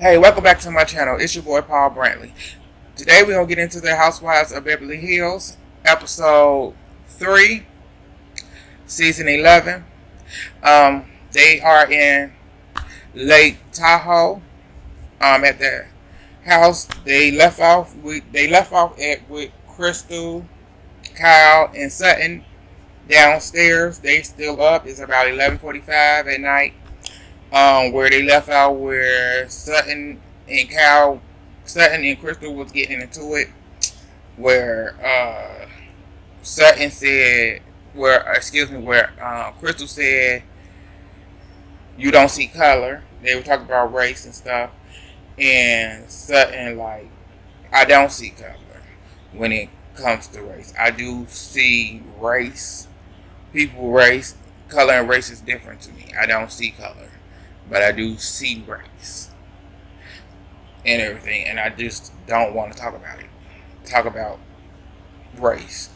Hey, welcome back to my channel. It's your boy Paul Brantley. Today we're going to get into the Housewives of Beverly Hills, episode 3, season 11. They are in Lake Tahoe at their house. They left off with Crystal, Kyle, and Sutton downstairs. They still up. It's about 11:45 at night. Where they left out, where Sutton and Crystal was getting into it, where Crystal said, "You don't see color." They were talking about race and stuff, and Sutton like, "I don't see color when it comes to race. I do see race, race, color, and race is different to me. I don't see color. But I do see race and everything, and I just don't want to talk about it. Talk about race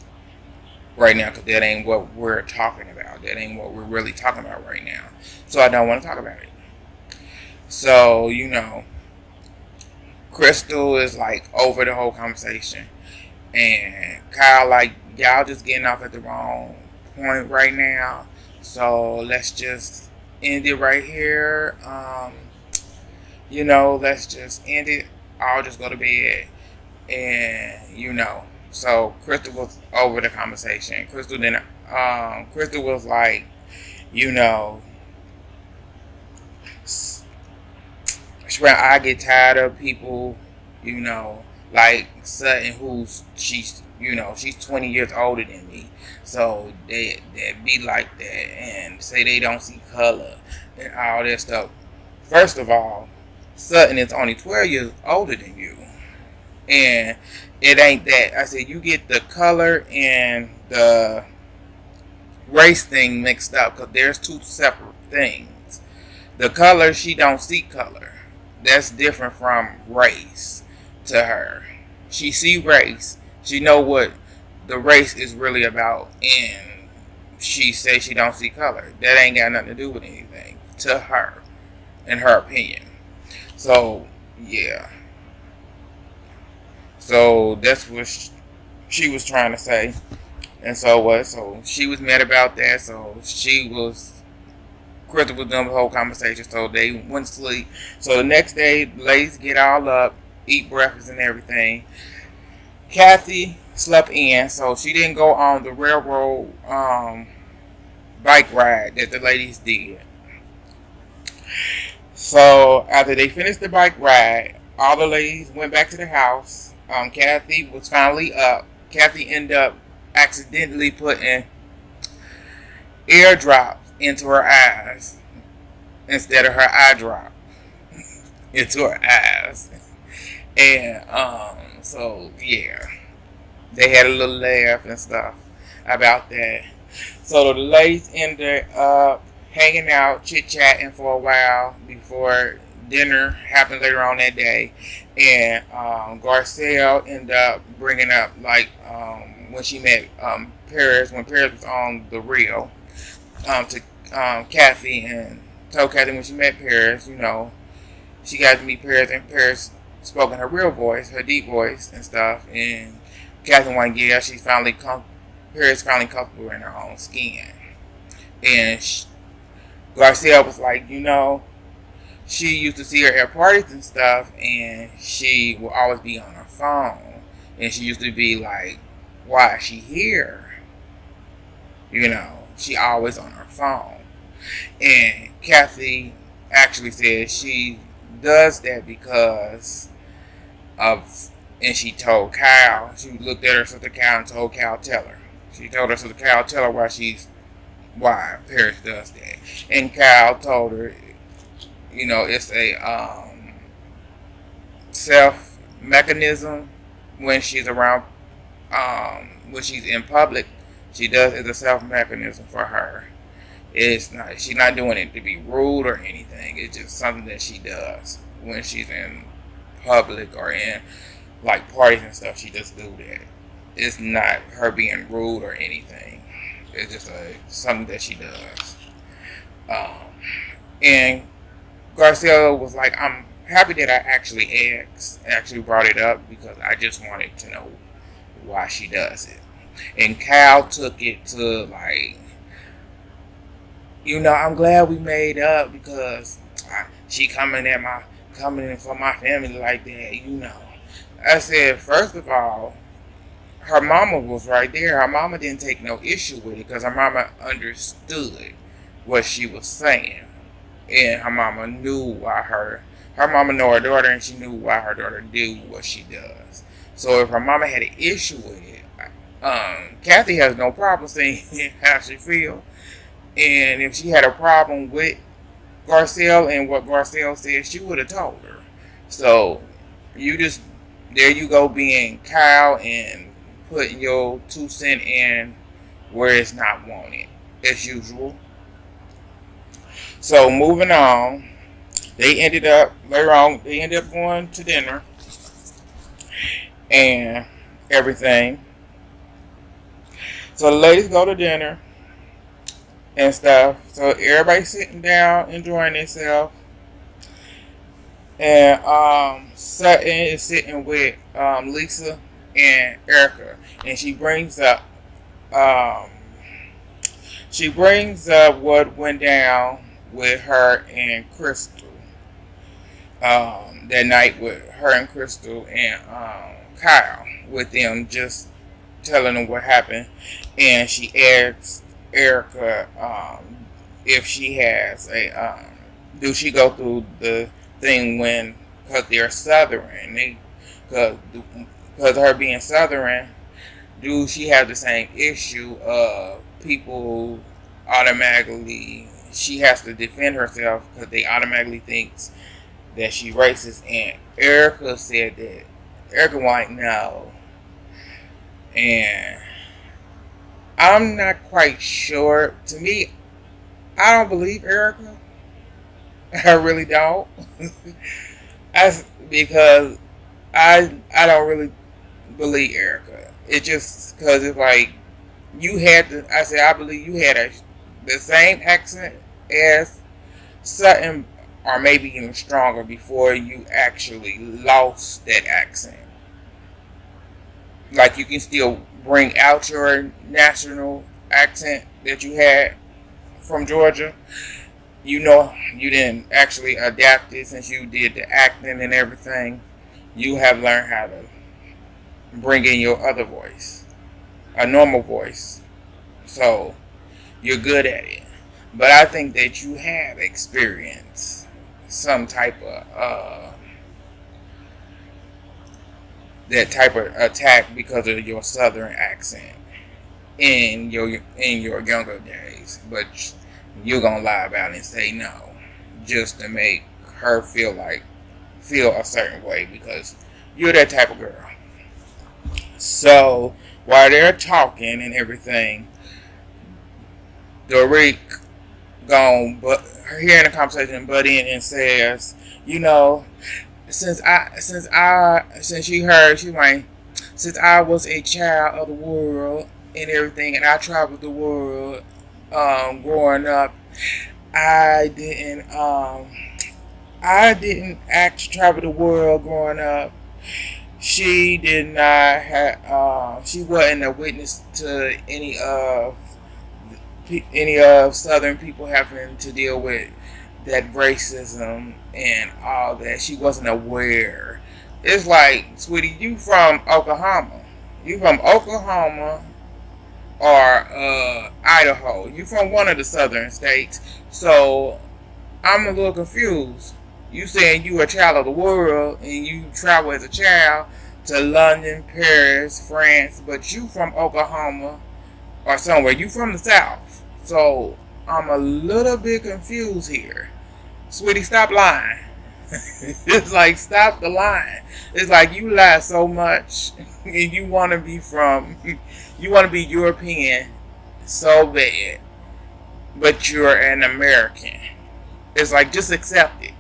right now, because that ain't what we're talking about. That ain't what we're really talking about right now. So I don't want to talk about it. So, Crystal is like over the whole conversation, and Kyle like, y'all just getting off at the wrong point right now. So let's just end it right here. Let's just end it. I'll just go to bed. And so Crystal was over the conversation. Crystal was like, I get tired of people, like Sutton, she's 20 years older than me. So they be like that and say they don't see color and all that stuff. First of all, Sutton is only 12 years older than you. And it ain't that. I said you get the color and the race thing mixed up, because there's two separate things. The color, she don't see color. That's different from race to her. She see race. She know what the race is really about, and she says she don't see color. That ain't got nothing to do with anything to her, in her opinion. So yeah. So that's what she was trying to say, and so she was mad about that. So Crystal was done with the whole conversation. So they went to sleep. So the next day, the ladies get all up, eat breakfast and everything. Kathy slept in, so she didn't go on the railroad bike ride that the ladies did. So after they finished the bike ride, all the ladies went back to the house. Kathy was finally up. Kathy ended up accidentally putting eardrops into her eyes instead of her eye drop into her eyes. And so yeah, they had a little laugh and stuff about that. So the ladies ended up hanging out, chit-chatting for a while before dinner happened later on that day. And Garcelle ended up bringing up, like, when she met Paris, when Paris was on the reel, to Kathy, and told Kathy when she met Paris, she got to meet Paris, and Paris spoke in her real voice, her deep voice and stuff. And Kathy went, yeah, Paris finally comfortable in her own skin. And Garcelle was like, she used to see her at parties and stuff, and she will always be on her phone. And she used to be like, why is she here? She always on her phone. And Kathy actually said she does that because of, and she told Kyle, she looked at her sister Kyle and told Kyle tell her. She told her sister Kyle tell her why Paris does that. And Kyle told her, it's a self mechanism when she's around, when she's in public. It's a self mechanism for her. She's not doing it to be rude or anything. It's just something that she does when she's in public or in like parties and stuff. She just do that. It's not her being rude or anything. It's just something that she does. And Garcelle was like, I'm happy that I actually brought it up, because I just wanted to know why she does it. And Cal took it to like, I'm glad we made up, because she coming in for my family like that. I said, first of all, her mama was right there. Her mama didn't take no issue with it, because her mama understood what she was saying, and her mama knew why her mama know her daughter, and she knew why her daughter do what she does. So if her mama had an issue with it, Kathy has no problem saying how she feel, and if she had a problem with Garcelle and what Garcelle said, she would have told her. So there you go, being Kyle and putting your 2 cents in where it's not wanted, as usual. So moving on, they ended up going to dinner and everything. So the ladies go to dinner and stuff. So everybody's sitting down enjoying themselves. And Sutton is sitting with Lisa and Erica, and she brings up what went down with her and Crystal that night, with her and Crystal and Kyle, with them just telling them what happened. And she asked Erica if she has do she go through the thing when, because they're Southern, because her being Southern, do she have the same issue of people automatically, she has to defend herself because they automatically thinks that she racist? And Erica said that Erica white no, and I'm not quite sure. To me, I don't believe Erica. I really don't. Because I don't really believe Erica. It just because it's like I believe you had the same accent as Sutton, or maybe even stronger, before you actually lost that accent. Like, you can still bring out your national accent that you had from Georgia. You didn't actually adapt it since you did the acting and everything. You have learned how to bring in your other voice, a normal voice. So you're good at it. But I think that you have experienced some type of that type of attack because of your Southern accent in your younger days. But you're gonna lie about it and say no, just to make her feel a certain way, because you're that type of girl. So while they're talking and everything, Doric gone, but hearing the conversation, butt in and says, since she heard, she went, since I was a child of the world and everything, and I traveled the world growing up, I didn't actually travel the world growing up. She did not have, she wasn't a witness to any of Southern people having to deal with that racism and all that. She wasn't aware. It's like, sweetie, you from Oklahoma. You from Oklahoma or Idaho. You from one of the southern states. So I'm a little confused. You saying you a child of the world and you travel as a child to London, Paris, France, but you from Oklahoma or somewhere. You from the South. So I'm a little bit confused here. Sweetie, stop lying. It's like, stop the lying. It's like you lie so much and you want to be European so bad, but you're an American. It's like, just accept it.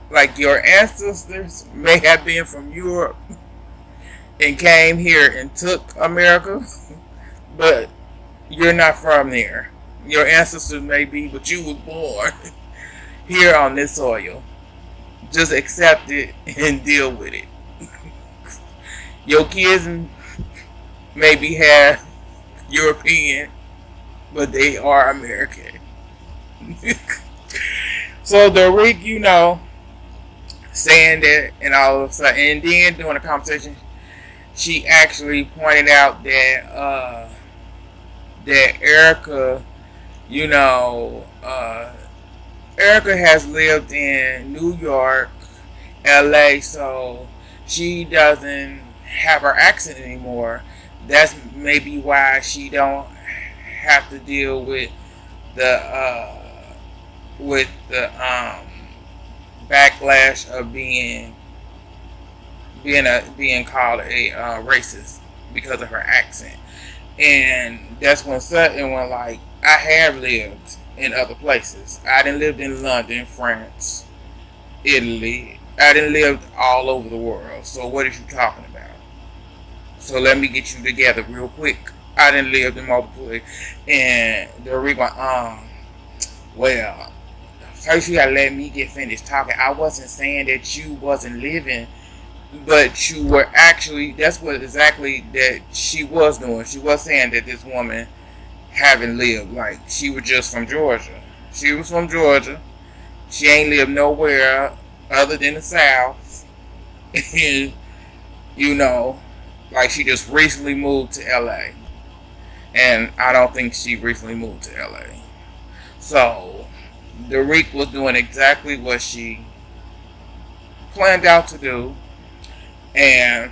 Like, your ancestors may have been from Europe and came here and took America, but you're not from there. Your ancestors may be, but you was born here on this soil. Just accept it and deal with it. Your kids maybe have European, but they are American. So the Rick, saying that, and all of a sudden, and then during the conversation, she actually pointed out that Erica, you know, Erica has lived in New York, LA, so she doesn't have her accent anymore. That's maybe why she don't have to deal the with the backlash of being called a racist because of her accent. And that's when Sutton went like, I have lived in other places. I done lived in London, France, Italy. I done lived all over the world. So what is you talking about? So let me get you together real quick. I done lived in multiple places. And the reason, well, first you gotta let me get finished talking. I wasn't saying that you wasn't living, but you were actually, that's what exactly that she was doing. She was saying that this woman haven't lived, like she was just from Georgia. She was from Georgia. She ain't lived nowhere other than the South. And, like she just recently moved to LA. And I don't think she recently moved to LA. So, the Reek was doing exactly what she planned out to do. And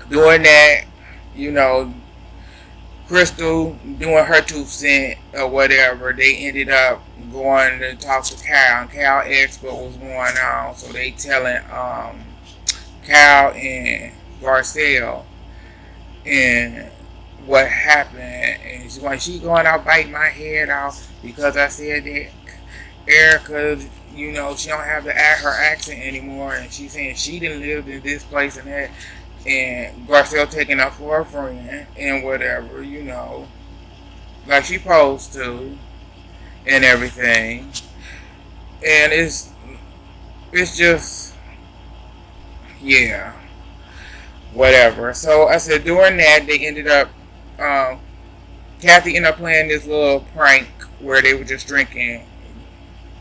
doing that, Crystal doing her 2 cents or whatever, they ended up going to talk to Cal, and Cal asked what was going on. So they telling Cal and Garcelle and what happened, and she's like, she going out biting my head off because I said that Erica, she don't have her accent anymore, and she's saying she didn't live in this place and that, and Garcelle taking up for her friend and whatever, like she supposed to, and everything, and it's just, yeah, whatever. So I said during that they ended up, Kathy ended up playing this little prank where they were just drinking.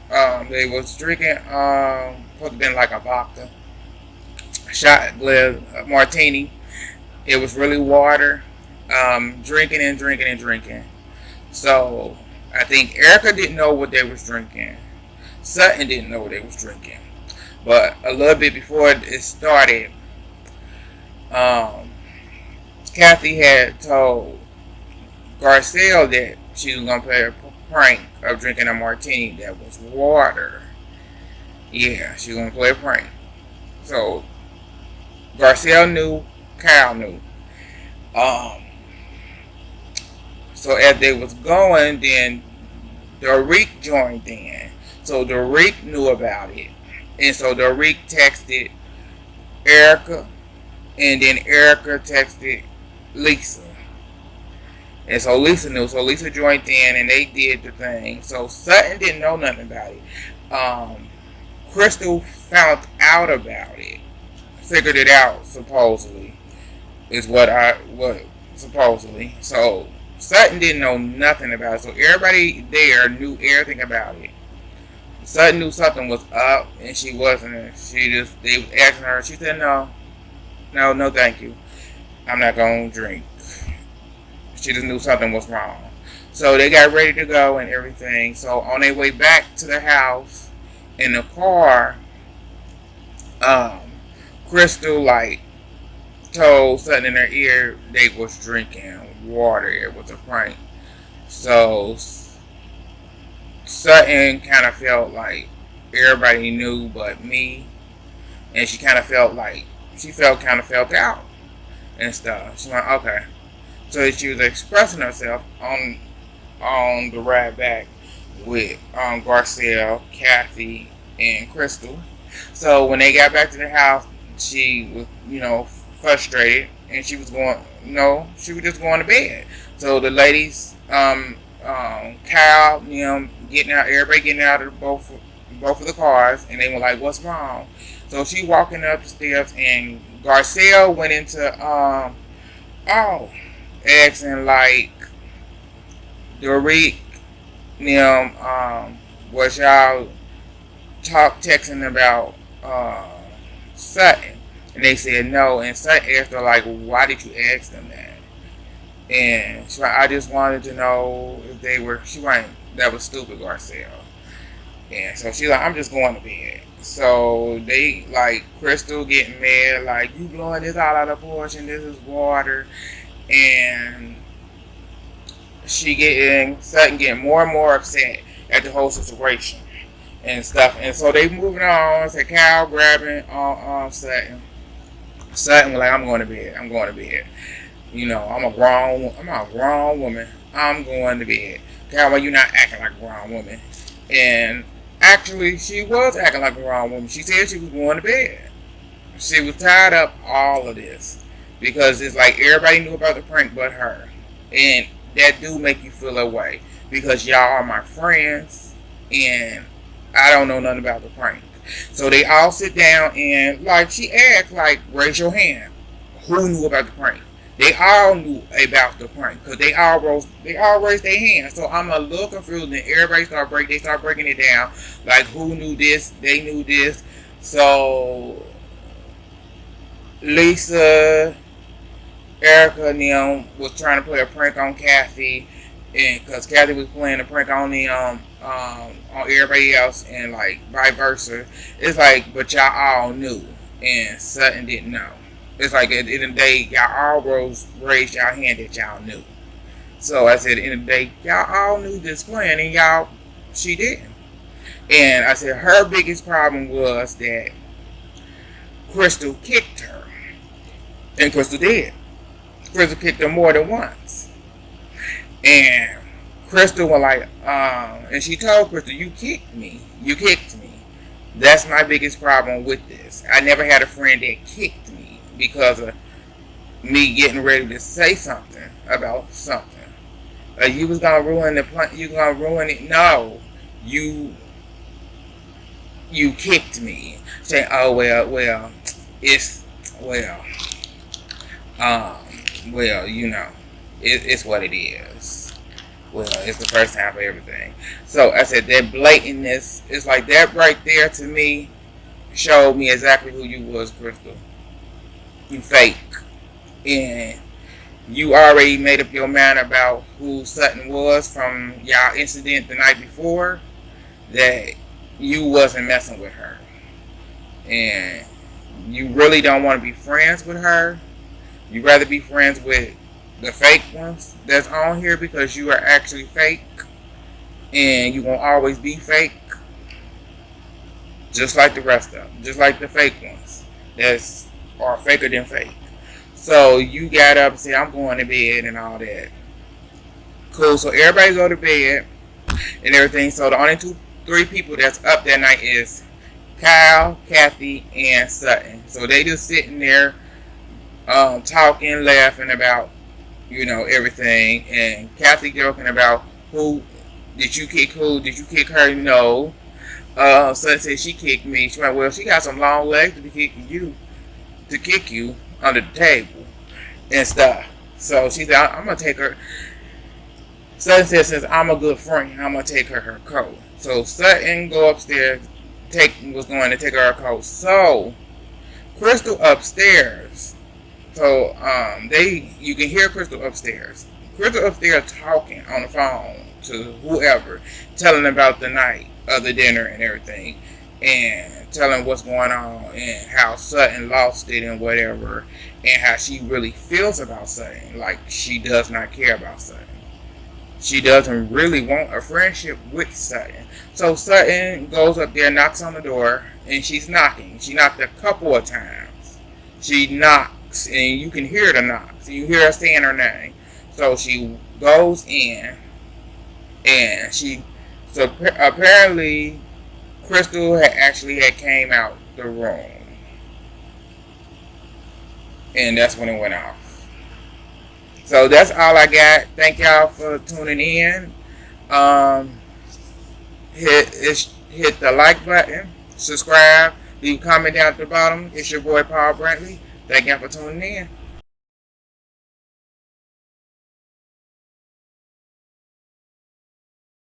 They was drinking, could have been like a vodka shot glass martini. It was really water. Drinking and drinking and drinking. So I think Erica didn't know what they was drinking. Sutton didn't know what they was drinking. But a little bit before it started, Kathy had told Garcelle that she was gonna play a prank of drinking a martini that was water. Yeah, she was gonna play a prank. So Garcelle knew, Cal knew. So as they was going, then Dorik joined in. So Dorik knew about it, and so Dorik texted Erica, and then Erica texted Lisa. And so Lisa knew. So Lisa joined in and they did the thing. So Sutton didn't know nothing about it. Crystal found out about it. Figured it out, supposedly. Is what supposedly. So Sutton didn't know nothing about it. So everybody there knew everything about it. Sutton knew something was up and she wasn't. They were asking her. She said no, thank you. I'm not going to drink. She just knew something was wrong. So they got ready to go and everything. So on their way back to the house, in the car, Crystal told Sutton in her ear they was drinking water. It was a prank. So Sutton kind of felt like everybody knew but me, and she kind of felt felt out and stuff. She's like, okay. So she was expressing herself on the ride back with Garcelle, Kathy, and Crystal. So when they got back to the house, she was, frustrated, and she was just going to bed. So the ladies, Kyle, getting out, everybody getting out of the both of the cars, and they were like, "What's wrong?" So she walking up the steps, and Garcelle went into asking like Dorit, them was y'all texting about Sutton, and they said no, and Sutton asked her like, "Why did you ask them that?" And so I just wanted to know if they were. She went, "That was stupid, Garcelle." And so she's like, "I'm just going to bed." So they like Crystal getting mad, like, "You blowing this all out of proportion. This is water," and Sutton getting more and more upset at the whole situation and stuff. And so they moving on. So Cal grabbing on Sutton. Sutton was like, "I'm going to bed. I'm going to bed. You know, I'm a grown woman. I'm going to bed." Cal, why you not acting like a grown woman? And actually, she was acting like a grown woman. She said she was going to bed. She was tired of all of this because it's like everybody knew about the prank but her. And that do make you feel away because y'all are my friends and I don't know nothing about the prank. So they all sit down and like she asked, like, raise your hand. Who knew about the prank? They all knew about the prank because they all raised their hands. So I'm a little confused, and everybody start breaking it down. Like, who knew this? They knew this. So Lisa, Erica, and them was trying to play a prank on Kathy, and because Kathy was playing a prank on them, on everybody else, and like vice versa. It's like, but y'all all knew, and Sutton didn't know. It's like at the end of the day, y'all all raised y'all hand that y'all knew. So I said, at the end of the day, y'all all knew this plan, and she didn't. And I said, her biggest problem was that Crystal kicked her. And Crystal did. Crystal kicked her more than once. And Crystal was like, and she told Crystal, "You kicked me. You kicked me." That's my biggest problem with this. I never had a friend that kicked me because of me getting ready to say something about something. You was gonna ruin the plan. You gonna ruin it? No, you kicked me. Saying, "Oh well, it's you know, it's what it is. Well, it's the first time for everything." So I said that blatantness is like that right there to me showed me exactly who you was, Crystal. You fake. And you already made up your mind about who Sutton was from y'all incident the night before, that you wasn't messing with her. And you really don't want to be friends with her. You'd rather be friends with the fake ones that's on here because you are actually fake. And you're going to always be fake. Just like the rest of them. Just like the fake ones. That are faker than fake. So you got up and said, "I'm going to bed," and all that. Cool. So everybody go to bed and everything. So the only three people that's up that night is Kyle, Kathy, and Sutton. So they just sitting there talking, laughing about, you know, everything. And Kathy joking about, "Who did you kick? Who did you kick her?" No. Sutton said she kicked me. She went, "Well, she got some long legs to be kicking you, to kick you under the table and stuff." So she said, "I'm gonna take her." Sutton said, "Since I'm a good friend, I'm gonna take her coat." So Sutton go upstairs, was going to take her coat. So Crystal upstairs. So you can hear Crystal upstairs. Crystal upstairs talking on the phone to whoever, telling about the night of the dinner and everything, and telling what's going on and how Sutton lost it and whatever, and how she really feels about Sutton. Like, she does not care about Sutton. She doesn't really want a friendship with Sutton. So Sutton goes up there, knocks on the door, and she's knocking. She knocked a couple of times. She knocks, and you can hear the knocks. You hear her saying her name. So she goes in, and so apparently Crystal had came out the room. And that's when it went off. So that's all I got. Thank y'all for tuning in. hit the like button, subscribe, leave a comment down at the bottom. It's your boy Paul Brantley. Thank you for tuning in.